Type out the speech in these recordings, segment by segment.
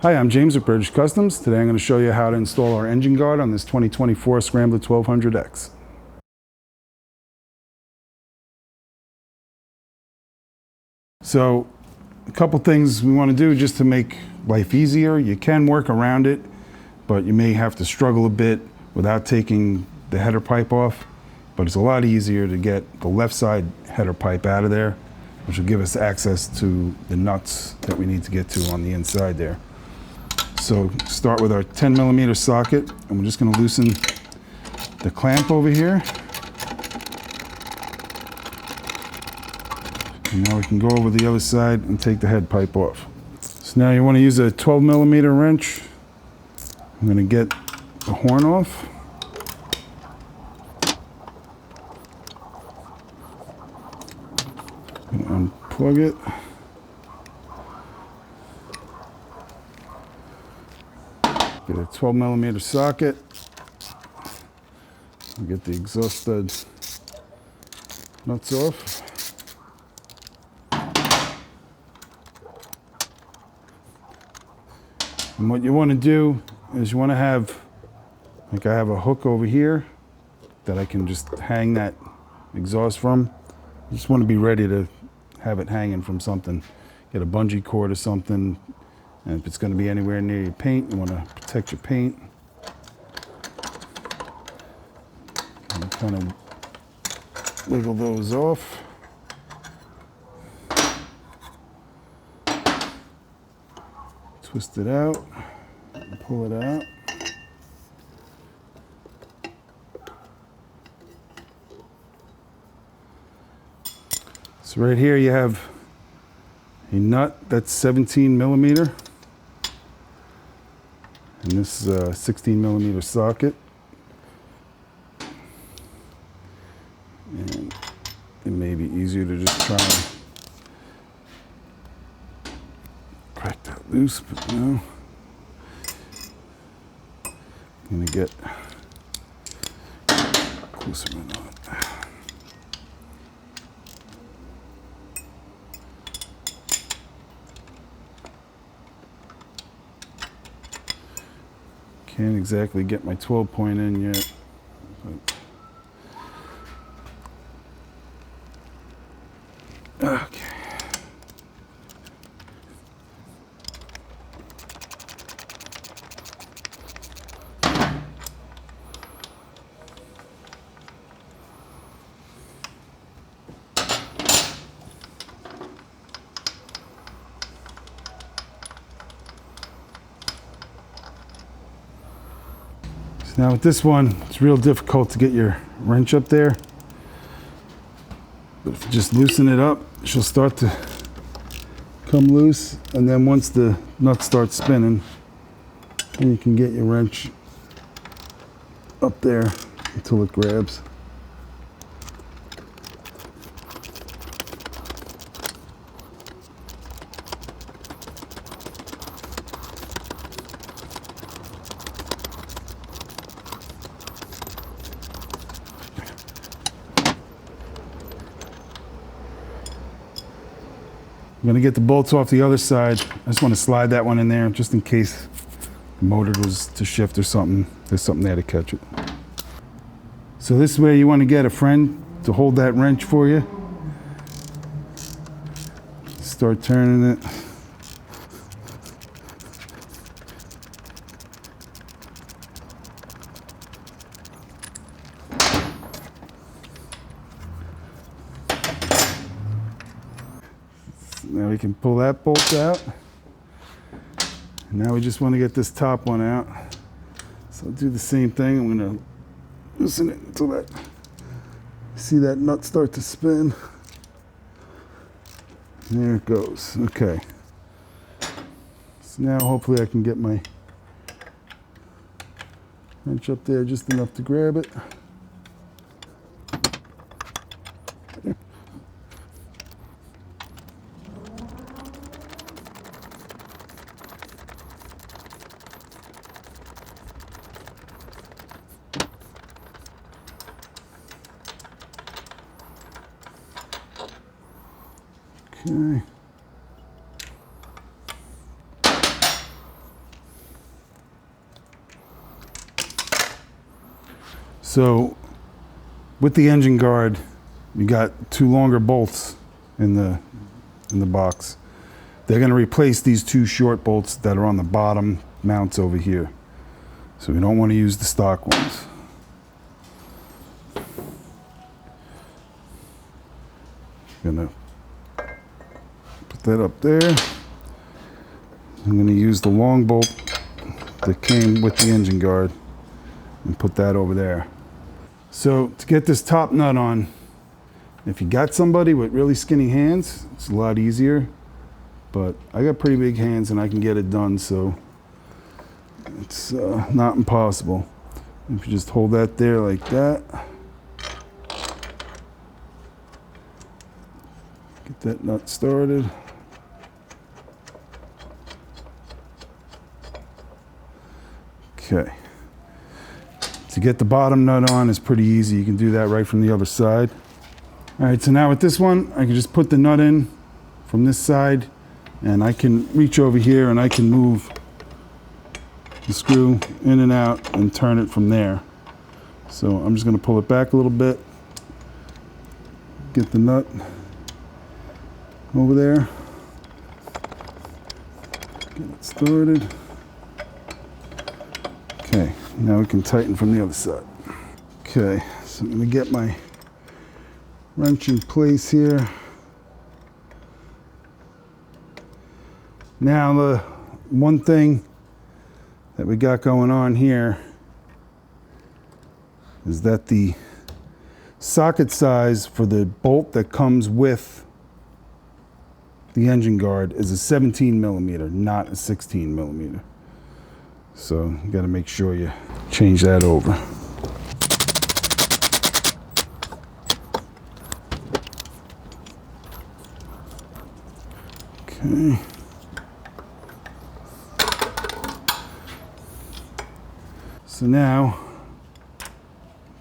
Hi, I'm James with British Customs. Today I'm going to show you how to install our engine guard on this 2024 Scrambler 1200X. So, a couple things we want to do just to make life easier. You can work around it, but you may have to struggle a bit without taking the header pipe off. But it's a lot easier to get the left side header pipe out of there, which will give us access to the nuts that we need to get to on the inside there. So start with our 10mm socket, and we're just going to loosen the clamp over here. And now we can go over the other side and take the head pipe off. So now you want to use a 12mm wrench. I'm going to get the horn off. Unplug it. Get a 12mm socket. Get the exhaust stud nuts off. And what you want to do is you want to have, like I have a hook over here that I can just hang that exhaust from. You just want to be ready to have it hanging from something. Get a bungee cord or something. And if it's going to be anywhere near your paint, you want to protect your paint. And kind of wiggle those off. Twist it out, and pull it out. So right here you have a nut that's 17mm. And this is a 16mm socket. And it may be easier to just try and crack that loose, but no. I'm gonna get closer or not. Can't exactly get my 12-point in yet. But okay. Now with this one, it's real difficult to get your wrench up there. But if you just loosen it up, she'll start to come loose. And then once the nut starts spinning, then you can get your wrench up there until it grabs. I'm going to get the bolts off the other side. I just want to slide that one in there just in case the motor was to shift or something. There's something there to catch it. So this is where you want to get a friend to hold that wrench for you. Start turning it. Now we can pull that bolt out. And now we just want to get this top one out. So I'll do the same thing. I'm going to loosen it until that, see that nut start to spin. There it goes. Okay. So now hopefully I can get my wrench up there just enough to grab it. Okay. So with the engine guard, you got two longer bolts in the box. They're going to replace these two short bolts that are on the bottom mounts over here. So we don't want to use the stock ones. Gonna put that up there. I'm going to use the long bolt that came with the engine guard and put that over there. So to get this top nut on, if you got somebody with really skinny hands, it's a lot easier. But I got pretty big hands and I can get it done, so it's not impossible. If you just hold that there like that. Get that nut started. Okay. To get the bottom nut on is pretty easy. You can do that right from the other side. All right, so now with this one, I can just put the nut in from this side, and I can reach over here and I can move the screw in and out and turn it from there. So I'm just going to pull it back a little bit, get the nut over there, get it started. Okay, now we can tighten from the other side. Okay, so I'm going to get my wrench in place here. Now the one thing that we got going on here is that the socket size for the bolt that comes with the engine guard is a 17 millimeter, not a 16 millimeter. So you got to make sure you change that over. Okay. So now,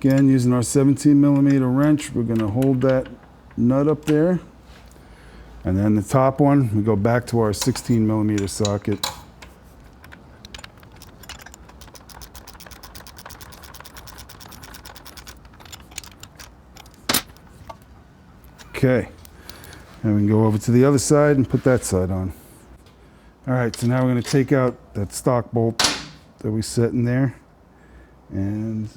again, using our 17 millimeter wrench, we're going to hold that nut up there. And then the top one, we go back to our 16 millimeter socket. Okay. And we can go over to the other side and put that side on. All right, so now we're going to take out that stock bolt that we set in there. And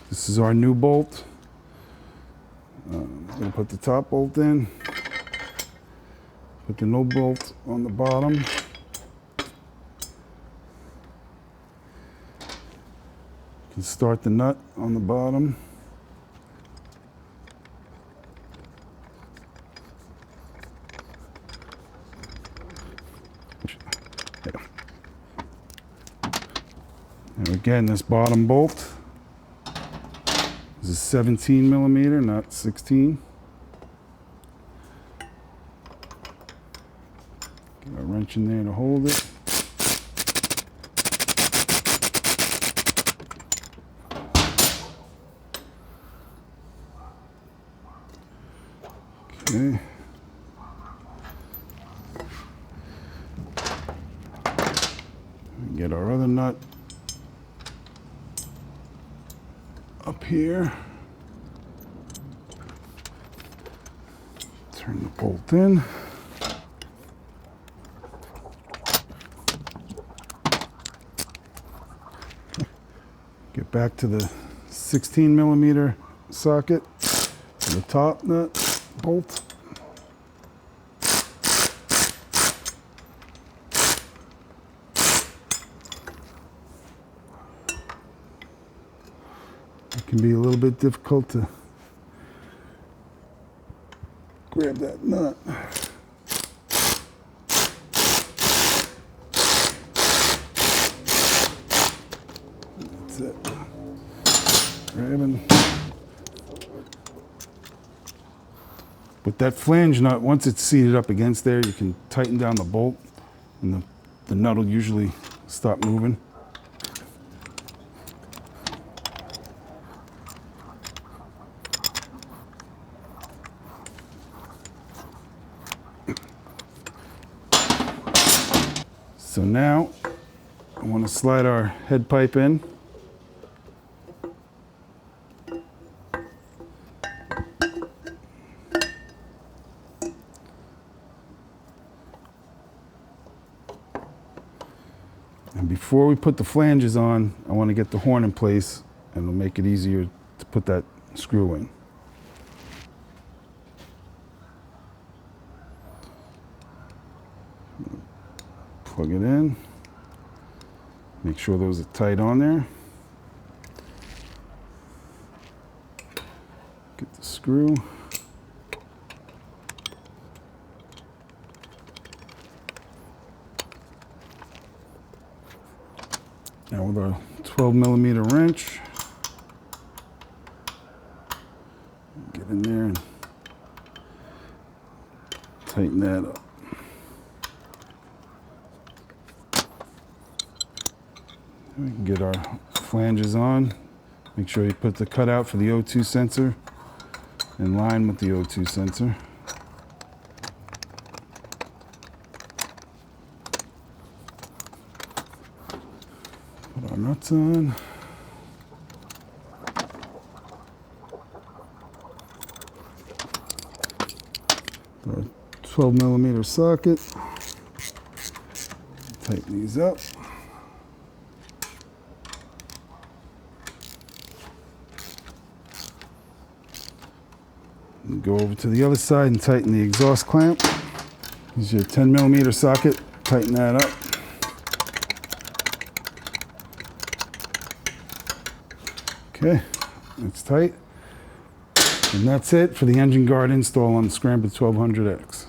this is our new bolt. I'm going to put the top bolt in, put the no bolt on the bottom. You can start the nut on the bottom. And again, this bottom bolt is a 17 millimeter, not 16. Get a wrench in there to hold it. Okay. Get our other nut up here. Turn the bolt in. Get back to the 16 millimeter socket, the top nut bolt. It can be a little bit difficult to grab that nut. That's it. Grabbing. With that flange nut, once it's seated up against there, you can tighten down the bolt and the nut will usually stop moving. So now, want to slide our head pipe in. And before we put the flanges on, I want to get the horn in place, and it'll make it easier to put that screw in. Plug it in. Make sure those are tight on there. Get the screw. Now with our 12mm wrench, get in there and tighten that up. We can get our flanges on. Make sure you put the cutout for the O2 sensor in line with the O2 sensor. Put our nuts on. Our 12mm socket. Tighten these up. And go over to the other side and tighten the exhaust clamp. Use your 10mm socket. Tighten that up. Okay, it's tight. And that's it for the engine guard install on the Scrambler 1200X.